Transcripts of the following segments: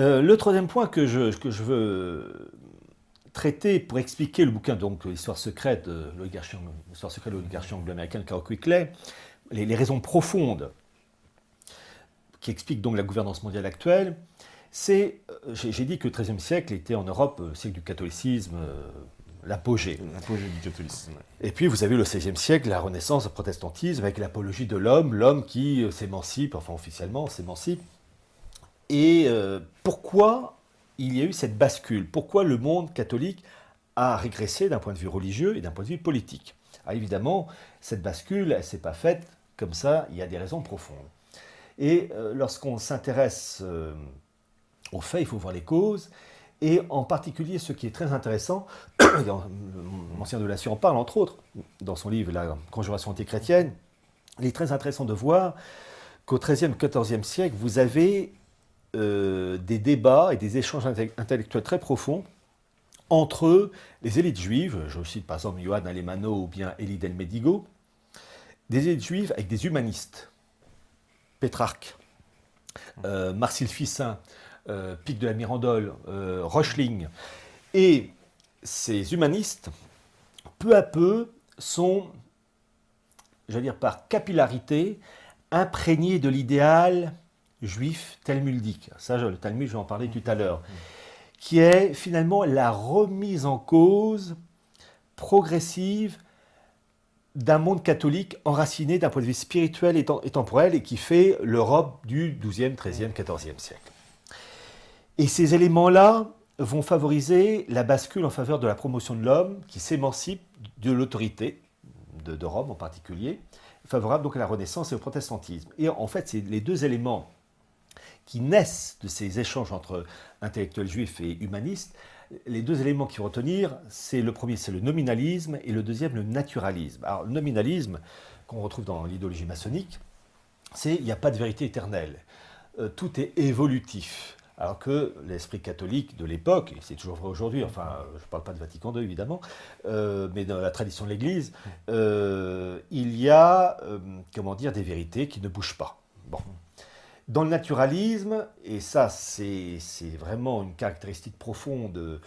Le troisième point que je veux traiter pour expliquer le bouquin, donc l'histoire secrète de l'oligarchie anglo-américaine, Carroll Quigley, les raisons profondes qui expliquent donc la gouvernance mondiale actuelle, c'est, j'ai dit que le XIIIe siècle était en Europe, siècle du catholicisme, l'apogée. L'apogée du catholicisme. Et puis vous avez le XVIe siècle, la Renaissance, le protestantisme, avec l'apologie de l'homme qui s'émancipe, enfin officiellement s'émancipe. Et pourquoi il y a eu cette bascule? Pourquoi le monde catholique a régressé d'un point de vue religieux et d'un point de vue politique? Alors évidemment, cette bascule, elle ne s'est pas faite comme ça, il y a des raisons profondes. Et lorsqu'on s'intéresse aux faits, il faut voir les causes, et en particulier ce qui est très intéressant, l'ancien de Lassier en parle entre autres, dans son livre La Conjuration antichrétienne, il est très intéressant de voir qu'au XIIIe, XIVe siècle, vous avez des débats et des échanges intellectuels très profonds entre les élites juives, je cite par exemple Johann Alemanno ou bien Elie del Medigo, des élites juives avec des humanistes, Pétrarque, Marcille Ficin, Pic de la Mirandole, Reuchlin. Et ces humanistes, peu à peu, sont, j'allais dire par capillarité, imprégnés de l'idéal juif talmudique. Ça, le Talmud, je vais en parler tout à l'heure. Qui est finalement la remise en cause progressive d'un monde catholique enraciné d'un point de vue spirituel et temporel et qui fait l'Europe du XIIe, XIIIe, XIVe siècle. Et ces éléments-là vont favoriser la bascule en faveur de la promotion de l'homme qui s'émancipe de l'autorité, de Rome en particulier, favorable donc à la Renaissance et au protestantisme. Et en fait, c'est les deux éléments qui naissent de ces échanges entre intellectuels juifs et humanistes. Les deux éléments qu'il faut retenir, c'est le premier, c'est le nominalisme, et le deuxième, le naturalisme. Alors, le nominalisme, qu'on retrouve dans l'idéologie maçonnique, c'est il n'y a pas de vérité éternelle. Tout est évolutif. Alors que l'esprit catholique de l'époque, et c'est toujours vrai aujourd'hui, enfin, je ne parle pas de Vatican II évidemment, mais dans la tradition de l'Église, il y a, comment dire, des vérités qui ne bougent pas. Bon. Dans le naturalisme, et ça c'est vraiment une caractéristique profonde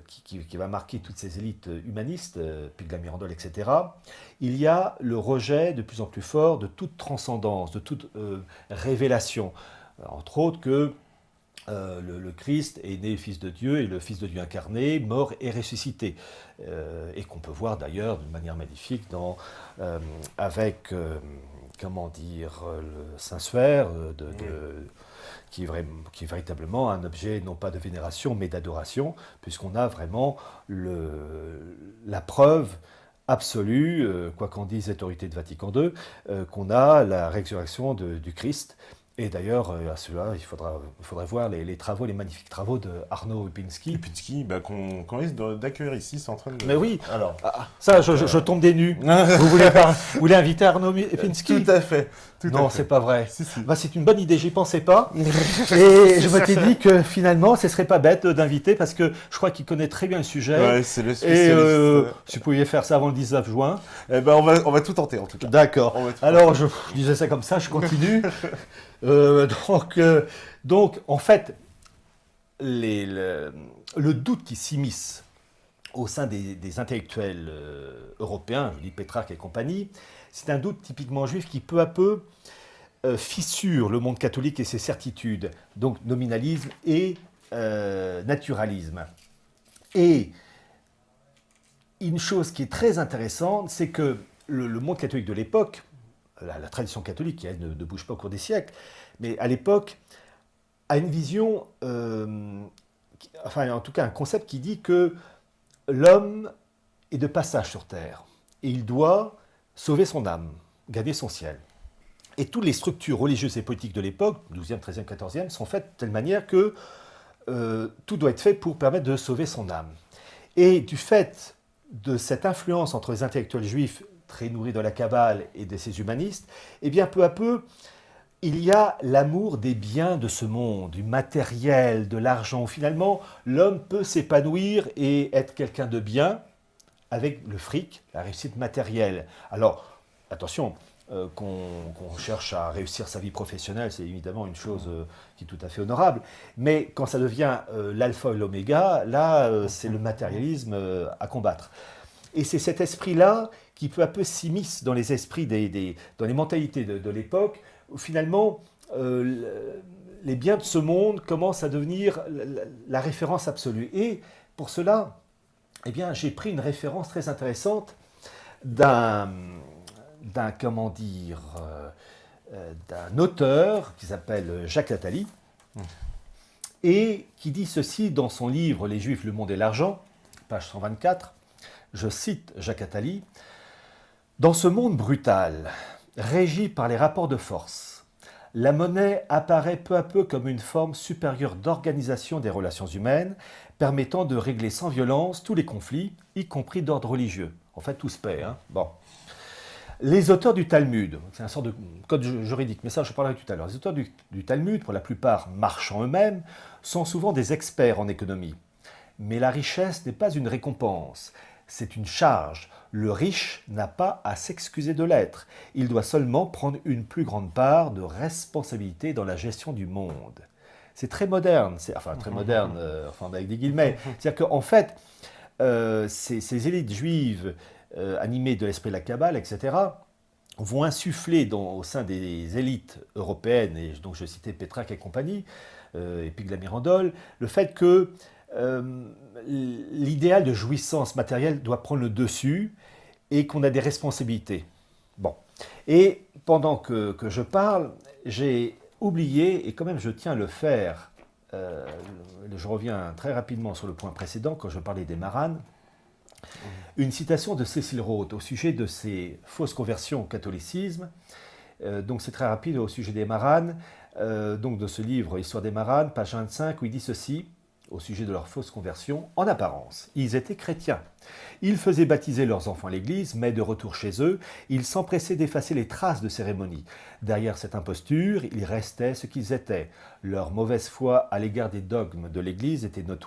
qui va marquer toutes ces élites humanistes, Pic de la Mirandole, etc., il y a le rejet de plus en plus fort de toute transcendance, de toute révélation. Entre autres que le Christ est né fils de Dieu et le fils de Dieu incarné, mort et ressuscité. Et qu'on peut voir d'ailleurs d'une manière magnifique avec comment dire, le Saint-Suaire, qui est véritablement un objet non pas de vénération mais d'adoration, puisqu'on a vraiment la preuve absolue, quoi qu'en dise l'autorité de Vatican II, qu'on a la résurrection du Christ. Et d'ailleurs, à cela, il faudrait voir les travaux, les magnifiques travaux de Arnaud Lipinski. Lipinski, qu'on risque d'accueillir ici, c'est en train de... Mais oui, alors, ça, je tombe des nues. Vous voulez inviter Arnaud Lipinski? Tout à fait. Non, c'est pas vrai. Si, si. Bah, c'est une bonne idée, j'y pensais pas. Et je m'étais dit que finalement, ce serait pas bête d'inviter parce que je crois qu'il connaît très bien le sujet. Ouais, c'est le spécialiste. Et si vous pouviez faire ça avant le 19 juin. Eh ben, on va tout tenter en tout cas. D'accord. Alors, je disais ça comme ça, je continue. Donc, en fait, le doute qui s'immisce au sein des intellectuels européens, je dis Pétrarque et compagnie, c'est un doute typiquement juif qui peu à peu fissure le monde catholique et ses certitudes, donc nominalisme et naturalisme. Et une chose qui est très intéressante, c'est que le monde catholique de l'époque, la tradition catholique, qui elle ne bouge pas au cours des siècles, mais à l'époque, a une vision, enfin en tout cas un concept qui dit que l'homme est de passage sur Terre et il doit sauver son âme, gagner son ciel. Et toutes les structures religieuses et politiques de l'époque, 12e, 13e, 14e, sont faites de telle manière que tout doit être fait pour permettre de sauver son âme. Et du fait de cette influence entre les intellectuels juifs, très nourris de la Kabbale et de ces humanistes, eh bien peu à peu, il y a l'amour des biens de ce monde, du matériel, de l'argent. Finalement, l'homme peut s'épanouir et être quelqu'un de bien avec le fric, la réussite matérielle. Alors, attention, qu'on cherche à réussir sa vie professionnelle, c'est évidemment une chose qui est tout à fait honorable. Mais quand ça devient l'alpha et l'oméga, là, c'est le matérialisme à combattre. Et c'est cet esprit-là qui peu à peu s'immisce dans les esprits, dans les mentalités de l'époque, où finalement, les biens de ce monde commencent à devenir la référence absolue. Et pour cela, eh bien, j'ai pris une référence très intéressante d'un d'un auteur qui s'appelle Jacques Attali, et qui dit ceci dans son livre Les Juifs, le monde et l'argent, page 124. Je cite Jacques Attali: « Dans ce monde brutal, régi par les rapports de force, la monnaie apparaît peu à peu comme une forme supérieure d'organisation des relations humaines, permettant de régler sans violence tous les conflits, y compris d'ordre religieux. » En fait, tout se paie. Hein. Bon. Les auteurs du Talmud, c'est un sort de code juridique, mais ça je parlerai tout à l'heure. Les auteurs du Talmud, pour la plupart marchands eux-mêmes, sont souvent des experts en économie. Mais la richesse n'est pas une récompense, c'est une charge. Le riche n'a pas à s'excuser de l'être. Il doit seulement prendre une plus grande part de responsabilité dans la gestion du monde. C'est très moderne, très moderne, avec des guillemets. C'est-à-dire qu'en fait, ces élites juives animées de l'esprit de la Kabbale, etc., vont insuffler au sein des élites européennes, et donc je citais Pétrarque et compagnie, et puis Glamirandol, le fait que l'idéal de jouissance matérielle doit prendre le dessus et qu'on a des responsabilités. Bon. Et pendant que je parle, j'ai oublié, et quand même je tiens à le faire, je reviens très rapidement sur le point précédent quand je parlais des maranes, une citation de Cécile Rhodes au sujet de ses fausses conversions au catholicisme. Donc c'est très rapide au sujet des maranes, donc de ce livre Histoire des maranes, page 25, où il dit ceci au sujet de leur fausse conversion. En apparence, ils étaient chrétiens. Ils faisaient baptiser leurs enfants à l'église, mais de retour chez eux, ils s'empressaient d'effacer les traces de cérémonie. Derrière cette imposture, ils restaient ce qu'ils étaient. Leur mauvaise foi à l'égard des dogmes de l'église était notoire.